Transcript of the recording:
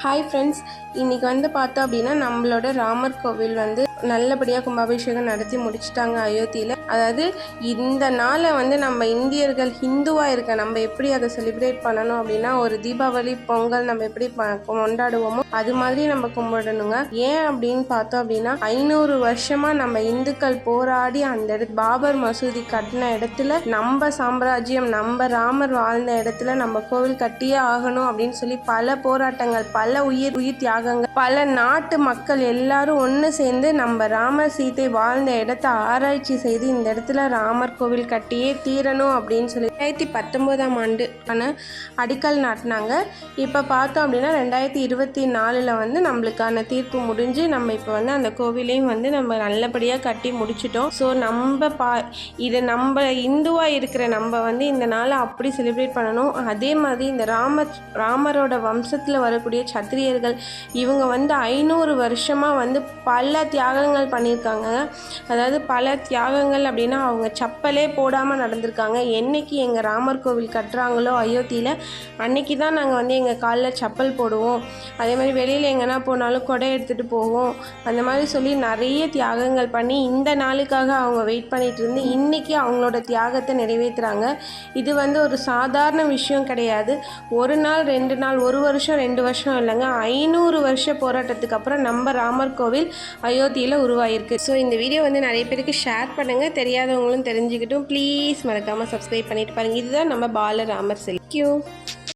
Hi friends, இன்றைக்கி வந்து பார்த்தோம் அப்படின்னா நம்மளோட ராமர் கோவில் வந்து நல்லபடியாக கும்பாபிஷேகம் நடத்தி முடிச்சிட்டாங்க அயோத்தியில். அதாவது இந்த நாளை வந்து நம்ம இந்தியர்கள் ஹிந்துவாக இருக்க நம்ம எப்படி அதை செலிப்ரேட் பண்ணணும் அப்படின்னா, ஒரு தீபாவளி பொங்கல் நம்ம எப்படி கொண்டாடுவோமோ அது மாதிரி நம்ம கும்பிடணுங்க. ஏன் அப்படின்னு பார்த்தோம் அப்படின்னா, 500 வருஷமாக நம்ம இந்துக்கள் போராடி அந்த பாபர் மசூதி கட்டின இடத்துல நம்ம சாம்ராஜ்யம் நம்ம ராமர் வாழ்ந்த இடத்துல நம்ம கோவில் கட்டியே ஆகணும் அப்படின்னு சொல்லி பல போராட்டங்கள், பல உயிர் தியாகங்கள், பல நாட்டு மக்கள் எல்லாரும் ஒன்று சேர்ந்து நம்ம ராமர் சீதை வாழ்ந்த இடத்தை ஆராய்ச்சி செய்து இந்த இடத்துல ராமர் கோவில் கட்டியே தீரணும் அப்படின்னு சொல்லி 2019ஆம் ஆண்டு அடிக்கல் நாட்டினாங்க. இப்போ பார்த்தோம் அப்படின்னா 2024 வந்து நம்மளுக்கான தீர்ப்பு முடிஞ்சு நம்ம இப்போ வந்து அந்த கோவிலையும் வந்து நம்ம நல்லபடியாக கட்டி முடிச்சிட்டோம். ஸோ இது நம்ம இந்துவாக இருக்கிற நம்ம வந்து இந்த நாளை அப்படி செலிப்ரேட் பண்ணணும். அதே மாதிரி இந்த ராமரோட வம்சத்தில் வரக்கூடிய சத்திரியர்கள் இவங்க வந்து 500 வருஷமாக வந்து பல தியாகங்கள் பண்ணியிருக்காங்க. அதாவது பல தியாகங்கள் அப்படின்னா அவங்க சப்பலே போடாமல் நடந்திருக்காங்க. என்னைக்கு எங்கள் ராமர் கோவில் கட்டுறாங்களோ அயோத்தியில், அன்னைக்கு தான் நாங்கள் வந்து எங்கள் காலில் சப்பல் போடுவோம். அதே மாதிரி வெளியில் எங்கன்னா போனாலும் கொடை எடுத்துகிட்டு போவோம். அந்த மாதிரி சொல்லி நிறைய தியாகங்கள் பண்ணி இந்த நாளுக்காக அவங்க வெயிட் பண்ணிகிட்டு இருந்து இன்றைக்கி அவங்களோட தியாகத்தை நிறைவேற்றுறாங்க. இது வந்து ஒரு சாதாரண விஷயம் கிடையாது. ஒரு நாள் 2 நாள், 1 வருஷம் 2 வருஷம் இல்லைங்க, 500 வருஷ போராட்டத்துக்கு அப்புறம் நம்ம ராமர் கோவில் அயோத்தியில் உருவாயிருக்கு. ஸோ இந்த வீடியோ வந்து நிறைய பேருக்கு ஷேர் பண்ணுங்கள். தெரியாதவங்களும் தெரிஞ்சுக்கிட்டும் ப்ளீஸ் மறக்காமல் சப்ஸ்கிரைப் பண்ணிட்டு பாருங்கள். இதுதான் நம்ம பால ராமர் சிலை. தேங்க்யூ.